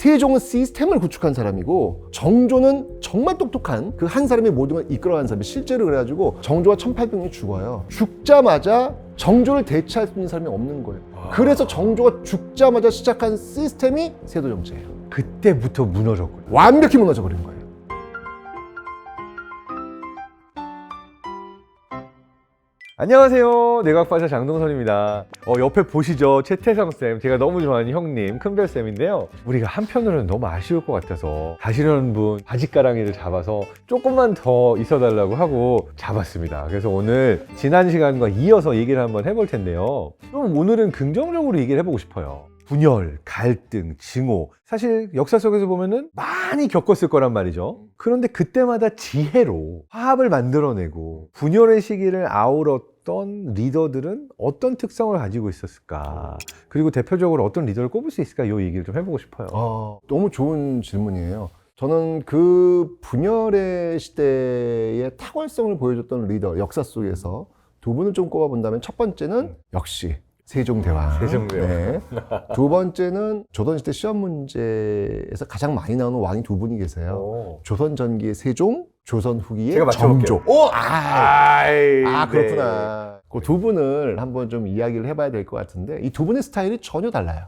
세종은 시스템을 구축한 사람이고 정조는 정말 똑똑한 그 한 사람이 모든 걸 이끌어가는 사람이 실제로 그래가지고 정조가 1800년에 죽어요. 죽자마자 정조를 대체할 수 있는 사람이 없는 거예요. 그래서 정조가 죽자마자 시작한 시스템이 세도정치예요. 그때부터 무너졌군요. 완벽히 무너져 버린 거예요. 안녕하세요. 내각박사 장동선입니다. 옆에 보시죠. 최태성쌤, 제가 너무 좋아하는 형님, 큰별쌤인데요. 우리가 한편으로는 너무 아쉬울 것 같아서 가시려는 분 바짓가랑이를 잡아서 조금만 더 있어달라고 하고 잡았습니다. 그래서 오늘 지난 시간과 이어서 얘기를 한번 해볼 텐데요. 좀 오늘은 긍정적으로 얘기를 해보고 싶어요. 분열, 갈등, 증오, 사실 역사 속에서 보면은 많이 겪었을 거란 말이죠. 그런데 그때마다 지혜로 화합을 만들어내고 분열의 시기를 아울렀던 리더들은 어떤 특성을 가지고 있었을까? 그리고 대표적으로 어떤 리더를 꼽을 수 있을까? 이 얘기를 좀 해보고 싶어요. 너무 좋은 질문이에요. 저는 그 분열의 시대의 탁월성을 보여줬던 리더, 역사 속에서 두 분을 좀 꼽아본다면 첫 번째는 역시 세종대왕. 세종대왕. 네. 두 번째는 조선시대 시험 문제에서 가장 많이 나오는 왕이 두 분이 계세요. 조선 전기의 세종, 조선 후기의 제가 맞춰볼게요. 정조. 아이, 그렇구나. 그 두 분을 한번 좀 이야기를 해봐야 될 것 같은데 이 두 분의 스타일이 전혀 달라요.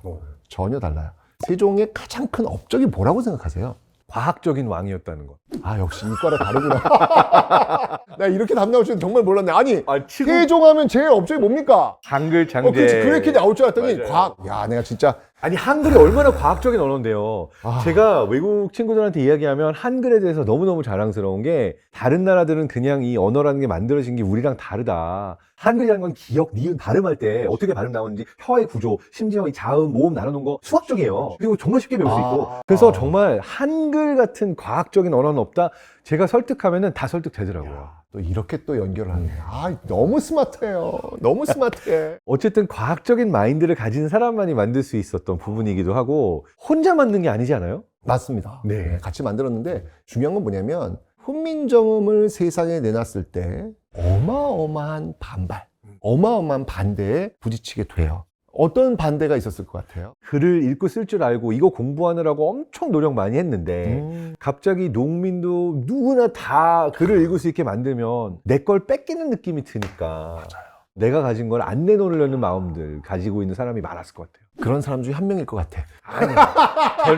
전혀 달라요. 세종의 가장 큰 업적이 뭐라고 생각하세요? 과학적인 왕이었다는 것. 역시 이과랑 다르구나. 나 이렇게 답 나올 줄은 정말 몰랐네. 아니, 치고 세종하면 제일 업적이 뭡니까? 한글 창제. 그렇지. 그렇게 나올 줄 알았더니 맞아요. 과학. 야, 내가 진짜. 아니 한글이 얼마나 과학적인 언어인데요. 제가 외국 친구들한테 이야기하면 한글에 대해서 너무너무 자랑스러운 게 다른 나라들은 그냥 이 언어라는 게 만들어진 게 우리랑 다르다. 한글이라는 건 기억, 니은, 발음할 때 어떻게 발음 나오는지 혀의 구조, 심지어 이 자음, 모음 나눠놓은 거 수학적이에요. 그리고 정말 쉽게 배울 수 있고. 그래서 정말 한글 같은 과학적인 언어는 없다. 제가 설득하면은 다 설득되더라고요. 또 이렇게 또 연결을 하네. 너무 스마트해요. 너무 스마트해. 어쨌든 과학적인 마인드를 가진 사람만이 만들 수 있었던 부분이기도 하고 혼자 만든 게 아니지 않아요? 맞습니다. 네. 같이 만들었는데 중요한 건 뭐냐면 훈민정음을 세상에 내놨을 때 어마어마한 반발, 어마어마한 반대에 부딪히게 돼요. 어떤 반대가 있었을 것 같아요? 글을 읽고 쓸 줄 알고 이거 공부하느라고 엄청 노력 많이 했는데 갑자기 농민도 누구나 다 글을 읽을 수 있게 만들면 내 걸 뺏기는 느낌이 드니까 맞아요. 내가 가진 걸 안 내놓으려는 마음들 가지고 있는 사람이 많았을 것 같아요. 그런 사람 중에 한 명일 것 같아. 아니요.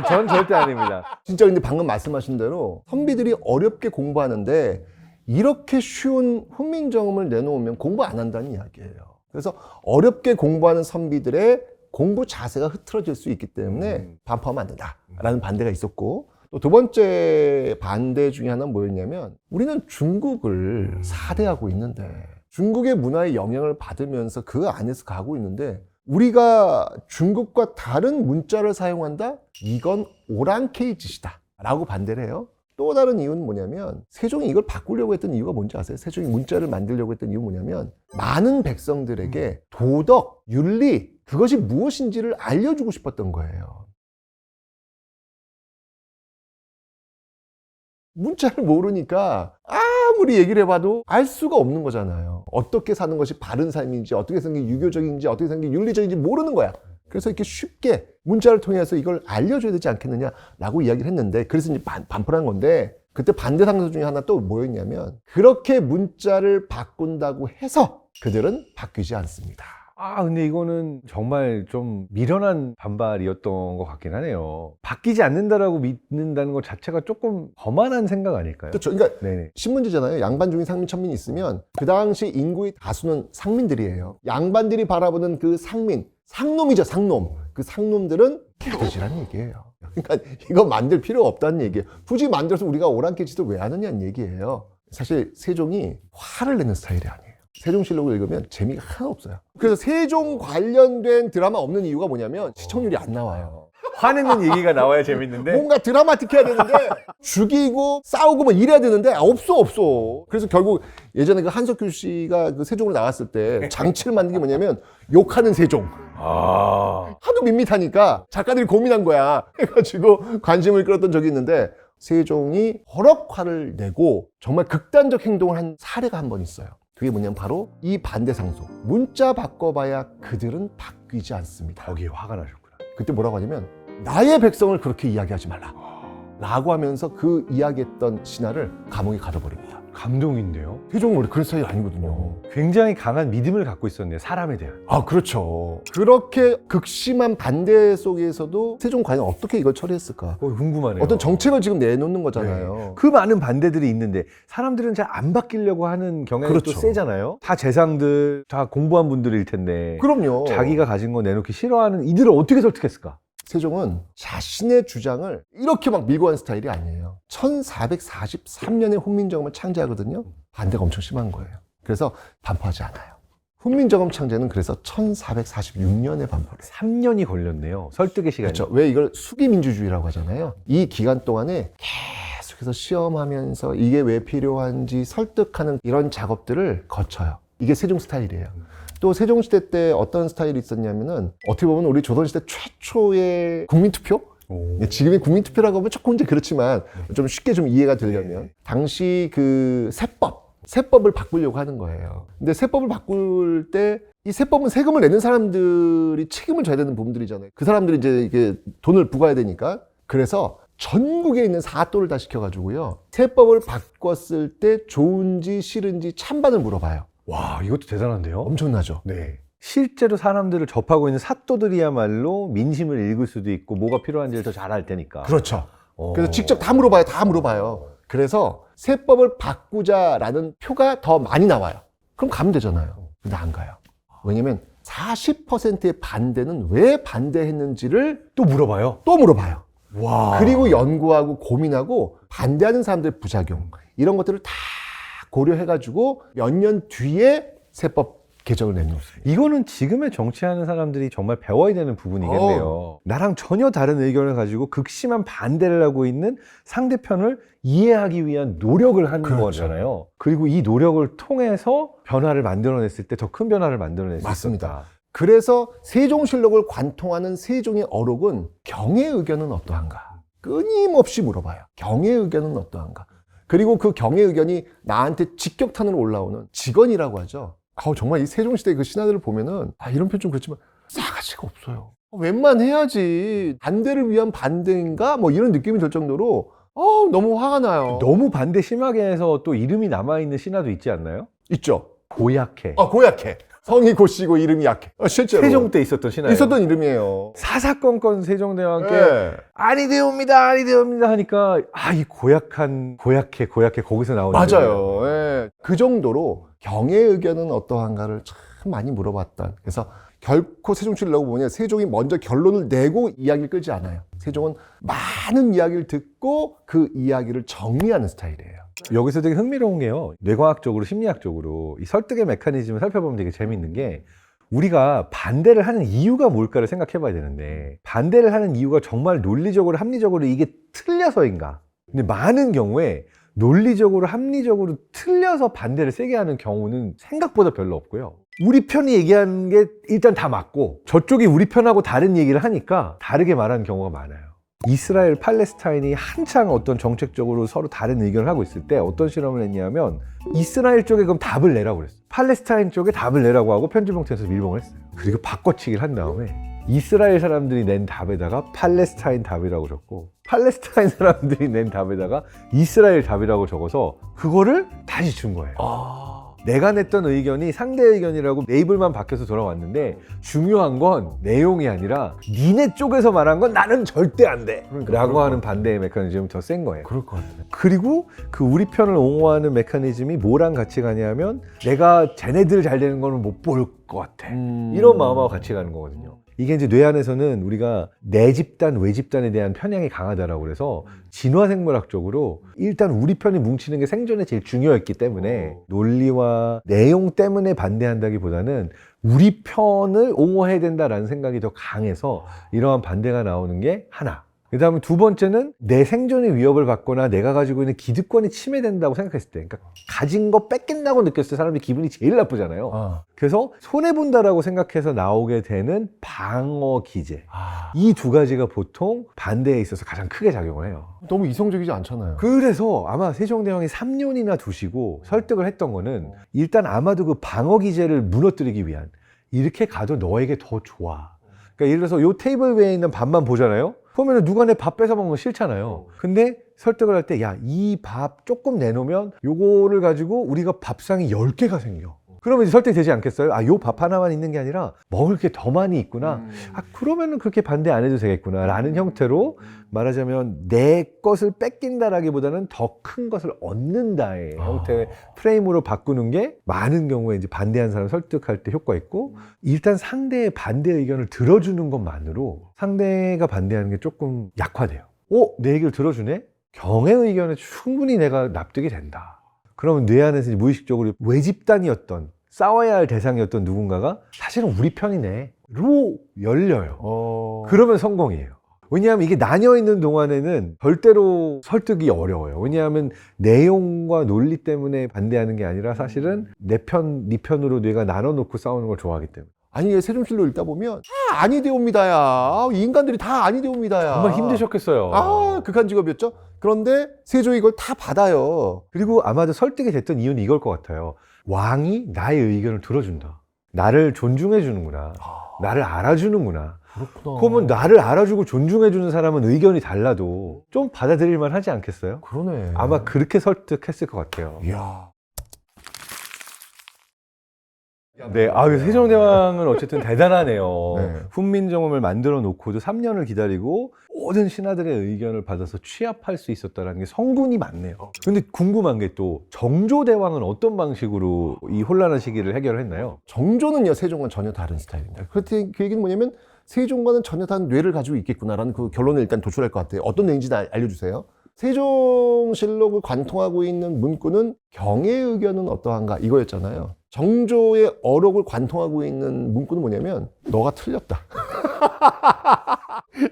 전 절대 아닙니다. 진짜 근데 방금 말씀하신 대로 선비들이 어렵게 공부하는데 이렇게 쉬운 훈민정음을 내놓으면 공부 안 한다는 이야기예요. 그래서 어렵게 공부하는 선비들의 공부 자세가 흐트러질 수 있기 때문에 반포하면 안 된다라는 반대가 있었고, 또 두 번째 반대 중에 하나는 뭐였냐면 우리는 중국을 사대하고 있는데 중국의 문화의 영향을 받으면서 그 안에서 가고 있는데 우리가 중국과 다른 문자를 사용한다? 이건 오랑캐의 짓이다 라고 반대를 해요. 또 다른 이유는 뭐냐면 세종이 이걸 바꾸려고 했던 이유가 뭔지 아세요? 세종이 문자를 만들려고 했던 이유는 뭐냐면 많은 백성들에게 도덕, 윤리 그것이 무엇인지를 알려주고 싶었던 거예요. 문자를 모르니까 아무리 얘기를 해봐도 알 수가 없는 거잖아요. 어떻게 사는 것이 바른 삶인지, 어떻게 사는 게 유교적인지, 어떻게 사는 게 윤리적인지 모르는 거야. 그래서 이렇게 쉽게 문자를 통해서 이걸 알려줘야 되지 않겠느냐라고 이야기를 했는데, 그래서 이제 반포를 한 건데, 그때 반대 상소 중에 하나 또 뭐였냐면 그렇게 문자를 바꾼다고 해서 그들은 바뀌지 않습니다. 근데 이거는 정말 좀 미련한 반발이었던 것 같긴 하네요. 바뀌지 않는다라고 믿는다는 것 자체가 조금 거만한 생각 아닐까요? 그렇죠. 그러니까 네네. 신문지잖아요. 양반 중에 상민, 천민이 있으면 그 당시 인구의 다수는 상민들이에요. 양반들이 바라보는 그 상민, 상놈이죠, 상놈. 그 상놈들은 개돼지라는 얘기예요. 그러니까 이거 만들 필요가 없다는 얘기예요. 굳이 만들어서 우리가 오랑캐 짓을 왜 하느냐는 얘기예요. 사실 세종이 화를 내는 스타일이 아니에요. 세종실록을 읽으면 재미가 하나 없어요. 그래서 세종 관련된 드라마 없는 이유가 뭐냐면 시청률이 안 나와요. 화내는 얘기가 나와야 재밌는데 뭔가 드라마틱해야 되는데 죽이고 싸우고 뭐 이래야 되는데 없어. 그래서 결국 예전에 그 한석규 씨가 그 세종을 나왔을 때 장치를 만든 게 뭐냐면 욕하는 세종. 하도 밋밋하니까 작가들이 고민한 거야. 해가지고 관심을 끌었던 적이 있는데 세종이 버럭 화를 내고 정말 극단적 행동을 한 사례가 한 번 있어요. 그게 뭐냐면 바로 이 반대 상소. 문자 바꿔봐야 그들은 바뀌지 않습니다. 거기에 화가 나셨구나. 그때 뭐라고 하냐면 나의 백성을 그렇게 이야기하지 말라 라고 하면서 그 이야기했던 신하를 감옥에 가둬버립니다. 감동인데요. 세종은 원래 그런 스타일이 아니거든요. 굉장히 강한 믿음을 갖고 있었네요. 사람에 대한. 아, 그렇죠. 그렇게 극심한 반대 속에서도 세종 과연 어떻게 이걸 처리했을까? 궁금하네요. 어떤 정책을 지금 내놓는 거잖아요. 네. 그 많은 반대들이 있는데 사람들은 잘 안 바뀌려고 하는 경향이 그렇죠. 또 세잖아요. 다 재상들, 다 공부한 분들일 텐데 그럼요. 자기가 가진 거 내놓기 싫어하는 이들을 어떻게 설득했을까? 세종은 자신의 주장을 이렇게 막 밀고 가는 스타일이 아니에요. 1443년에 훈민정음을 창제하거든요. 반대가 엄청 심한 거예요. 그래서 반포하지 않아요. 훈민정음 창제는 그래서 1446년에 반포를 해요. 3년이 걸렸네요. 설득의 시간이. 그렇죠. 왜 이걸 수기민주주의라고 하잖아요. 이 기간 동안에 계속해서 시험하면서 이게 왜 필요한지 설득하는 이런 작업들을 거쳐요. 이게 세종 스타일이에요. 또 세종시대 때 어떤 스타일이 있었냐면은 어떻게 보면 우리 조선시대 최초의 국민투표? 지금의 국민투표라고 하면 조금 이제 그렇지만 좀 쉽게 좀 이해가 되려면 당시 그 세법을 바꾸려고 하는 거예요. 근데 세법을 바꿀 때 이 세법은 세금을 내는 사람들이 책임을 져야 되는 부분들이잖아요. 그 사람들이 이제 이게 돈을 부과해야 되니까. 그래서 전국에 있는 사또를 다 시켜가지고요. 세법을 바꿨을 때 좋은지 싫은지 찬반을 물어봐요. 와, 이것도 대단한데요? 엄청나죠? 네. 실제로 사람들을 접하고 있는 사또들이야말로 민심을 읽을 수도 있고 뭐가 필요한지를 더 잘 알 테니까. 그렇죠. 그래서 직접 다 물어봐요. 그래서 세법을 바꾸자라는 표가 더 많이 나와요. 그럼 가면 되잖아요. 근데 안 가요. 왜냐면 40%의 반대는 왜 반대했는지를 또 물어봐요. 또 물어봐요. 와. 그리고 연구하고 고민하고 반대하는 사람들의 부작용 이런 것들을 다 고려해가지고 몇 년 뒤에 세법 개정을 내놓습니다. 이거는 지금의 정치하는 사람들이 정말 배워야 되는 부분이겠네요. 나랑 전혀 다른 의견을 가지고 극심한 반대를 하고 있는 상대편을 이해하기 위한 노력을 하는 그렇죠. 거잖아요. 그리고 이 노력을 통해서 변화를 만들어냈을 때 더 큰 변화를 만들어낼 수 맞습니다. 있었다. 그래서 세종실록을 관통하는 세종의 어록은 경의 의견은 어떠한가? 끊임없이 물어봐요. 경의 의견은 어떠한가? 그리고 그 경의 의견이 나한테 직격탄으로 올라오는 직언이라고 하죠. 정말 이 세종시대 그 신하들을 보면은 이런 표현 좀 그렇지만 싸가지가 없어요. 웬만해야지. 반대를 위한 반대인가? 뭐 이런 느낌이 들 정도로 너무 화가 나요. 너무 반대 심하게 해서 또 이름이 남아있는 신화도 있지 않나요? 있죠. 고약해. 고약해. 성이 고시고 이름이 약해. 실제로. 세종 때 있었던 신화예요. 있었던 이름이에요. 사사건건 세종대왕 함께 네. 아니 되옵니다 하니까 이 고약해 거기서 나오는 맞아요. 예. 그 정도로 경의 의견은 어떠한가를 참 많이 물어봤던. 그래서 결코 세종실록을 보면 세종이 먼저 결론을 내고 이야기를 끌지 않아요. 세종은 많은 이야기를 듣고 그 이야기를 정리하는 스타일이에요. 여기서 되게 흥미로운 게요. 뇌과학적으로 심리학적으로 이 설득의 메커니즘을 살펴보면 되게 재밌는 게 우리가 반대를 하는 이유가 뭘까를 생각해 봐야 되는데 반대를 하는 이유가 정말 논리적으로 합리적으로 이게 틀려서인가? 근데 많은 경우에 논리적으로 합리적으로 틀려서 반대를 세게 하는 경우는 생각보다 별로 없고요. 우리 편이 얘기하는 게 일단 다 맞고 저쪽이 우리 편하고 다른 얘기를 하니까 다르게 말하는 경우가 많아요. 이스라엘, 팔레스타인이 한창 어떤 정책적으로 서로 다른 의견을 하고 있을 때 어떤 실험을 했냐면 이스라엘 쪽에 그럼 답을 내라고 그랬어요. 팔레스타인 쪽에 답을 내라고 하고 편집봉투에서 밀봉을 했어요. 그리고 바꿔치기를 한 다음에 이스라엘 사람들이 낸 답에다가 팔레스타인 답이라고 적고 팔레스타인 사람들이 낸 답에다가 이스라엘 답이라고 적어서 그거를 다시 준 거예요. 내가 냈던 의견이 상대 의견이라고 레이블만 바뀌어서 돌아왔는데 중요한 건 내용이 아니라 니네 쪽에서 말한 건 나는 절대 안 돼! 라고 하는 반대의 메커니즘이 더 센 거예요. 그럴 것 같아요. 그리고 그 우리 편을 옹호하는 메커니즘이 뭐랑 같이 가냐면 내가 쟤네들 잘 되는 거는 못 볼 것 같아. 이런 마음하고 같이 가는 거거든요. 이게 이제 뇌 안에서는 우리가 내 집단, 외 집단에 대한 편향이 강하다라고 그래서 진화생물학적으로 일단 우리 편이 뭉치는 게 생존에 제일 중요했기 때문에 논리와 내용 때문에 반대한다기보다는 우리 편을 옹호해야 된다라는 생각이 더 강해서 이러한 반대가 나오는 게 하나. 그 다음에 두 번째는 내 생존의 위협을 받거나 내가 가지고 있는 기득권이 침해된다고 생각했을 때, 그러니까 가진 거 뺏긴다고 느꼈을 때 사람이 기분이 제일 나쁘잖아요. 그래서 손해본다라고 생각해서 나오게 되는 방어 기제. 이 두 가지가 보통 반대에 있어서 가장 크게 작용을 해요. 너무 이성적이지 않잖아요. 그래서 아마 세종대왕이 3년이나 두시고 설득을 했던 거는 일단 아마도 그 방어 기제를 무너뜨리기 위한 이렇게 가도 너에게 더 좋아. 그러니까 예를 들어서 요 테이블 위에 있는 밥만 보잖아요. 보면은 누가 내 밥 뺏어 먹는 거 싫잖아요. 근데 설득을 할 때, 야, 이 밥 조금 내놓으면 요거를 가지고 우리가 밥상이 10개가 생겨. 그러면 이제 설득되지 않겠어요? 아, 요 밥 하나만 있는 게 아니라 먹을 게 더 많이 있구나. 아, 그러면은 그렇게 반대 안 해도 되겠구나. 라는 형태로 말하자면 내 것을 뺏긴다라기보다는 더 큰 것을 얻는다의 형태의 프레임으로 바꾸는 게 많은 경우에 이제 반대하는 사람 설득할 때 효과 있고, 일단 상대의 반대 의견을 들어주는 것만으로 상대가 반대하는 게 조금 약화돼요. 내 얘기를 들어주네? 경의 의견에 충분히 내가 납득이 된다. 그러면 뇌 안에서 이제 무의식적으로 외집단이었던, 싸워야 할 대상이었던 누군가가 사실은 우리 편이네 로 열려요. 그러면 성공이에요. 왜냐하면 이게 나뉘어 있는 동안에는 절대로 설득이 어려워요. 왜냐하면 내용과 논리 때문에 반대하는 게 아니라 사실은 내 편, 네 편으로 뇌가 나눠놓고 싸우는 걸 좋아하기 때문에. 아니, 세종실로 읽다 보면 다 아니 되옵니다야. 이 인간들이 다 아니 되옵니다야. 정말 힘드셨겠어요. 아, 극한 직업이었죠. 그런데 세종이 이걸 다 받아요. 그리고 아마도 설득이 됐던 이유는 이걸 것 같아요. 왕이 나의 의견을 들어준다. 나를 존중해 주는구나. 나를 알아주는구나. 그렇구나. 그러면 나를 알아주고 존중해 주는 사람은 의견이 달라도 좀 받아들일 만 하지 않겠어요? 그러네. 아마 그렇게 설득했을 것 같아요. 이야. 네, 세종대왕은 어쨌든 대단하네요. 네. 훈민정음을 만들어 놓고도 3년을 기다리고 모든 신하들의 의견을 받아서 취합할 수 있었다는 게 성군이 많네요. 근데 궁금한 게 또 정조대왕은 어떤 방식으로 이 혼란한 시기를 해결했나요? 정조는요, 세종과는 전혀 다른 스타일입니다. 그 얘기는 뭐냐면 세종과는 전혀 다른 뇌를 가지고 있겠구나라는 그 결론을 일단 도출할 것 같아요. 어떤 뇌인지 알려주세요. 세종실록을 관통하고 있는 문구는 경의 의견은 어떠한가 이거였잖아요. 정조의 어록을 관통하고 있는 문구는 뭐냐면 너가 틀렸다.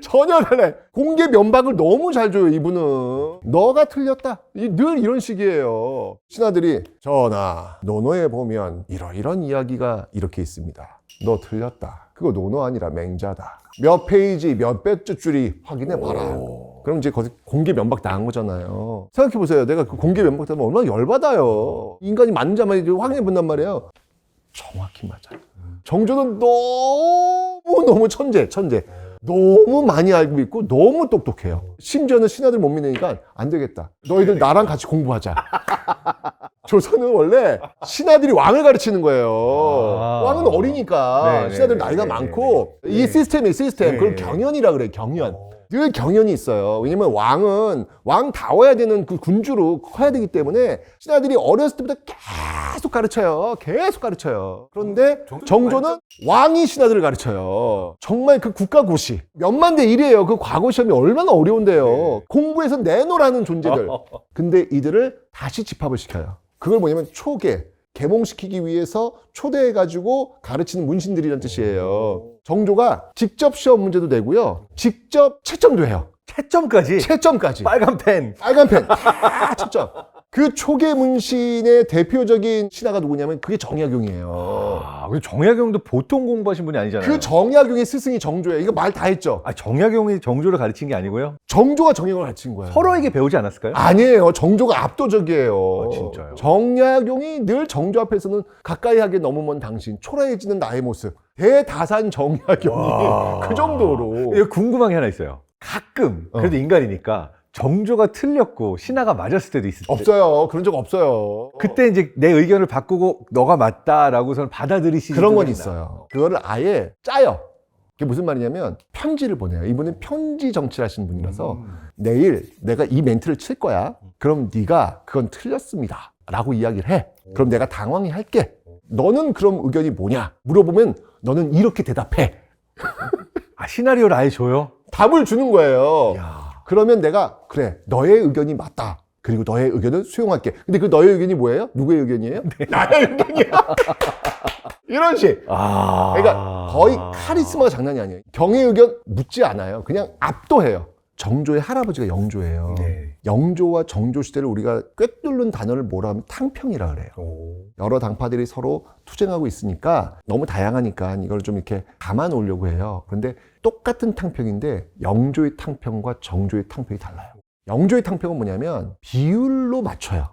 전혀 달라요. 공개 면박을 너무 잘 줘요, 이분은. 너가 틀렸다. 늘 이런 식이에요. 신하들이 전하, 논어에 보면 이런 이야기가 이렇게 있습니다. 너 틀렸다. 그거 논어 아니라 맹자다. 몇 페이지, 몇 배째 줄이 확인해 봐라. 그럼 이제 거기 공개 면박 당한 거잖아요. 생각해보세요. 내가 그 공개 면박 당하면 얼마나 열받아요. 인간이 맞는 자만 확인해 본단 말이에요. 정확히 맞아요. 정조는 너무 천재. 너무 많이 알고 있고 너무 똑똑해요. 심지어는 신하들 못 믿으니까 안 되겠다. 너희들 나랑 같이 공부하자. 조선은 원래 신하들이 왕을 가르치는 거예요. 왕은 어리니까 신하들 나이가 많고 이게 시스템이에요, 시스템. 그걸 경연이라 그래요, 경연. 늘 경연이 있어요. 왜냐면 왕은 왕다워야 되는 그 군주로 커야 되기 때문에 신하들이 어렸을 때부터 계속 가르쳐요. 그런데 정조는 왕이 신하들을 가르쳐요. 정말 그 국가고시 몇만 대 1이에요. 그 과거 시험이 얼마나 어려운데요. 공부해서 내놓으라는 존재들. 근데 이들을 다시 집합을 시켜요. 그걸 뭐냐면 계몽시키기 위해서 초대해가지고 가르치는 문신들이란 뜻이에요. 정조가 직접 시험 문제도 내고요. 직접 채점도 해요. 채점까지. 빨간 펜. 다 채점. 그 초계 문신의 대표적인 신하가 누구냐면 그게 정약용이에요. 근데 정약용도 보통 공부하신 분이 아니잖아요. 그 정약용의 스승이 정조예요. 이거 말 다 했죠. 정약용이 정조를 가르친 게 아니고요? 정조가 정약용을 가르친 거예요. 서로에게 배우지 않았을까요? 아니에요. 정조가 압도적이에요. 진짜요? 정약용이 늘 정조 앞에서는 가까이 하게 너무 먼 당신, 초라해지는 나의 모습. 대다산 정약용이 그 정도로. 이거 궁금한 게 하나 있어요. 가끔 그래도 인간이니까 정조가 틀렸고 신하가 맞았을 때도 있을 때. 없어요. 그런 적 없어요. 그때 이제 내 의견을 바꾸고 너가 맞다라고서는 받아들이시는 그런 건 있어요. 그거를 아예 짜요. 그게 무슨 말이냐면 편지를 보내요. 이분은 편지 정치를 하시는 분이라서 내일 내가 이 멘트를 칠 거야. 그럼 네가 그건 틀렸습니다. 라고 이야기를 해. 그럼 내가 당황히 할게. 너는 그럼 의견이 뭐냐? 물어보면 너는 이렇게 대답해. 시나리오를 아예 줘요? 답을 주는 거예요. 야. 그러면 내가 그래 너의 의견이 맞다. 그리고 너의 의견을 수용할게. 근데 그 너의 의견이 뭐예요? 누구의 의견이에요? 나의 의견이야. 이런 식. 그러니까 거의 카리스마가 장난이 아니에요. 경의 의견 묻지 않아요. 그냥 압도해요. 정조의 할아버지가 영조예요. 네. 영조와 정조 시대를 우리가 꿰뚫는 단어를 뭐라 하면 탕평이라 그래요. 여러 당파들이 서로 투쟁하고 있으니까 너무 다양하니까 이걸 좀 이렇게 감아 놓으려고 해요. 그런데 똑같은 탕평인데 영조의 탕평과 정조의 탕평이 달라요. 영조의 탕평은 뭐냐면 비율로 맞춰요.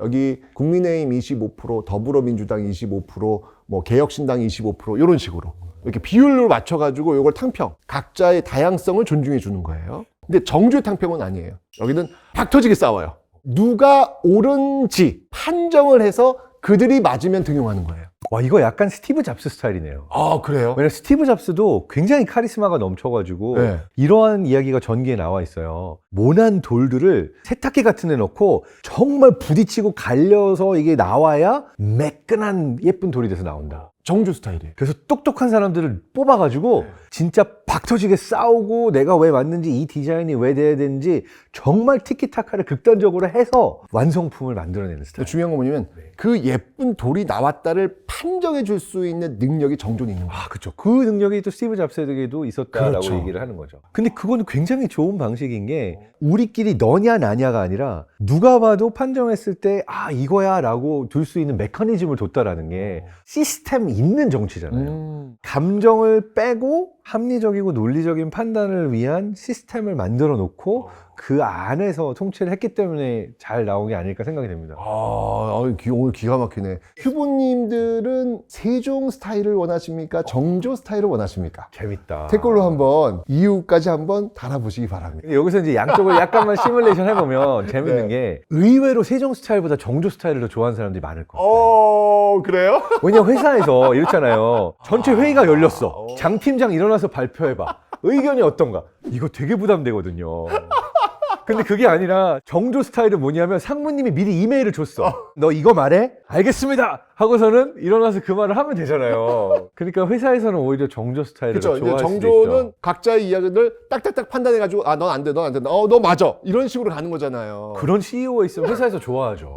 여기 국민의힘 25%, 더불어민주당 25%, 뭐 개혁신당 25% 이런 식으로. 이렇게 비율로 맞춰가지고 이걸 탕평, 각자의 다양성을 존중해 주는 거예요. 근데 정조의 탕평은 아니에요. 여기는 박 터지게 싸워요. 누가 옳은지 판정을 해서 그들이 맞으면 등용하는 거예요. 와, 이거 약간 스티브 잡스 스타일이네요. 아, 그래요? 왜냐면 스티브 잡스도 굉장히 카리스마가 넘쳐가지고 네. 이러한 이야기가 전기에 나와 있어요. 모난 돌들을 세탁기 같은 데 넣고 정말 부딪히고 갈려서 이게 나와야 매끈한 예쁜 돌이 돼서 나온다. 정조 스타일이에요. 그래서 똑똑한 사람들을 뽑아가지고 진짜 박터지게 싸우고 내가 왜 맞는지 이 디자인이 왜 돼야 되는지 정말 티키타카를 극단적으로 해서 완성품을 만들어내는 스타일. 중요한 건 뭐냐면 그 예쁜 돌이 나왔다를 판정해 줄 수 있는 능력이 정조는 있는 거예요. 아, 그렇죠. 그 능력이 또 스티브 잡스에게도 있었다라고 그렇죠. 얘기를 하는 거죠. 근데 그거는 굉장히 좋은 방식인 게 우리끼리 너냐 나냐가 아니라 누가 봐도 판정했을 때 아, 이거야 라고 둘 수 있는 메커니즘을 뒀다라는 게 시스템 있는 정치잖아요. 감정을 빼고 합리적이고 논리적인 판단을 위한 시스템을 만들어 놓고 그 안에서 통치를 했기 때문에 잘 나온 게 아닐까 생각이 됩니다. 오늘 기가 막히네. 휴보님들은 세종 스타일을 원하십니까? 정조 스타일을 원하십니까? 재밌다. 댓글로 한번 이유까지 한번 달아보시기 바랍니다. 근데 여기서 이제 양쪽을 약간만 시뮬레이션 해보면 재밌는 네. 게 의외로 세종 스타일보다 정조 스타일을 더 좋아하는 사람들이 많을 거예요. 그래요? 왜냐면 회사에서 이렇잖아요. 전체 회의가 열렸어. 장 팀장 일어나서 발표해봐. 의견이 어떤가? 이거 되게 부담되거든요. 근데 그게 아니라 정조 스타일은 뭐냐면 상무님이 미리 이메일을 줬어. 너 이거 말해? 알겠습니다. 하고서는 일어나서 그 말을 하면 되잖아요. 그러니까 회사에서는 오히려 정조 스타일을 더 그렇죠. 좋아할 수도 정조는 있죠. 각자의 이야기를 딱딱딱 판단해가지고 넌 안 돼, 넌 안 된다. 너 맞아. 이런 식으로 가는 거잖아요. 그런 CEO가 있으면 회사에서 좋아하죠.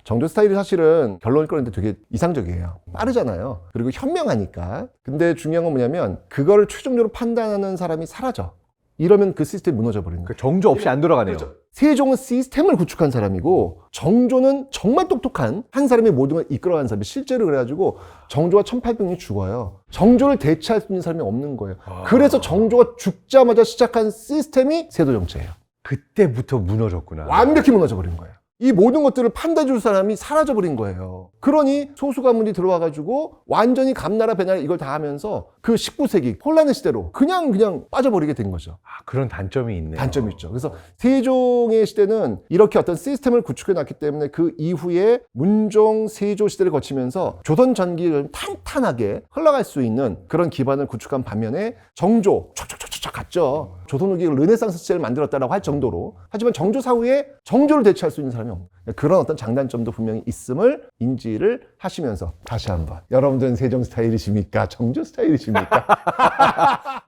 정조 스타일이 사실은 결론을 꺼내는데 되게 이상적이에요. 빠르잖아요. 그리고 현명하니까. 근데 중요한 건 뭐냐면 그거를 최종적으로 판단하는 사람이 사라져. 이러면 그 시스템이 무너져 버리는 거예요. 그 정조 없이 안 돌아가네요. 그렇죠. 세종은 시스템을 구축한 사람이고 정조는 정말 똑똑한 한 사람이 모든 걸 이끌어가는 사람이 실제로 그래가지고 정조가 1800년이 죽어요. 정조를 대체할 수 있는 사람이 없는 거예요. 그래서 정조가 죽자마자 시작한 시스템이 세도 정치예요. 그때부터 무너졌구나. 완벽히 무너져 버린 거예요. 이 모든 것들을 판단해 줄 사람이 사라져 버린 거예요. 그러니 소수 가문이 들어와가지고 완전히 감나라 배나라 이걸 다 하면서 그 19세기 혼란의 시대로 그냥 빠져버리게 된 거죠. 아, 그런 단점이 있네요. 단점이 있죠. 그래서 세종의 시대는 이렇게 어떤 시스템을 구축해 놨기 때문에 그 이후에 문종, 세조 시대를 거치면서 조선 전기를 탄탄하게 흘러갈 수 있는 그런 기반을 구축한 반면에 정조 촉촉촉촉 갔죠. 조선 후기 르네상스 시대를 만들었다라고 할 정도로. 하지만 정조 사후에 정조를 대체할 수 있는 사람이 없는 그런 어떤 장단점도 분명히 있음을 인지를 하시면서 다시 한번 여러분들은 세종 스타일이십니까? 정조 스타일이십니까?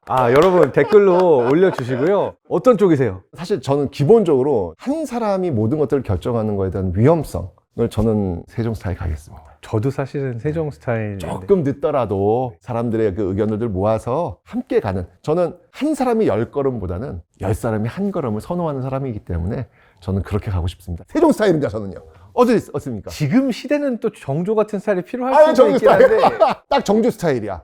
아, 여러분 댓글로 올려주시고요. 어떤 쪽이세요? 사실 저는 기본적으로 한 사람이 모든 것들을 결정하는 거에 대한 위험성을 저는 세종 스타일 가겠습니다. 저도 사실은 세종 스타일. 조금 늦더라도 사람들의 그 의견들을 모아서 함께 가는, 저는 한 사람이 10걸음보다는 10사람이 한 걸음을 선호하는 사람이기 때문에 저는 그렇게 가고 싶습니다. 세종 스타일입니다, 저는요. 어떻습니까? 지금 시대는 또 정조 같은 스타일이 필요할 수도 정조 있긴 스타일. 한데 딱 정조 스타일이야.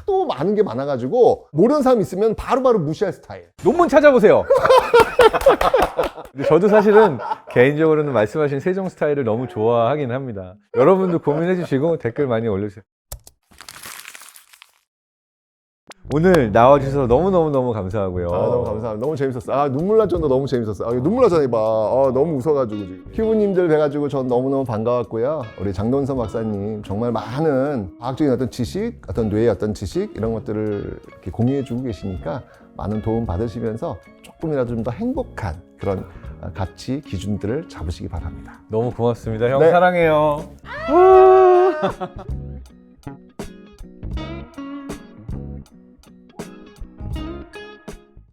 또 많은 게 많아가지고 모르는 사람 있으면 바로바로 무시할 스타일. 논문 찾아보세요. 근데 저도 사실은 개인적으로는 말씀하신 세종 스타일을 너무 좋아하긴 합니다. 여러분도 고민해 주시고 댓글 많이 올려주세요. 오늘 나와주셔서 너무너무 감사하고요. 너무 감사합니다. 너무 재밌었어. 눈물 날 정도 너무 재밌었어. 눈물 나잖아, 이봐. 너무 웃어가지고 지금. 큐브님들 뵈가지고 전 너무너무 반가웠고요. 우리 장돈선 박사님 정말 많은 과학적인 어떤 지식, 어떤 뇌의 어떤 지식 이런 것들을 이렇게 공유해주고 계시니까 많은 도움 받으시면서 조금이라도 좀 더 행복한 그런 가치 기준들을 잡으시기 바랍니다. 너무 고맙습니다. 형 네. 사랑해요.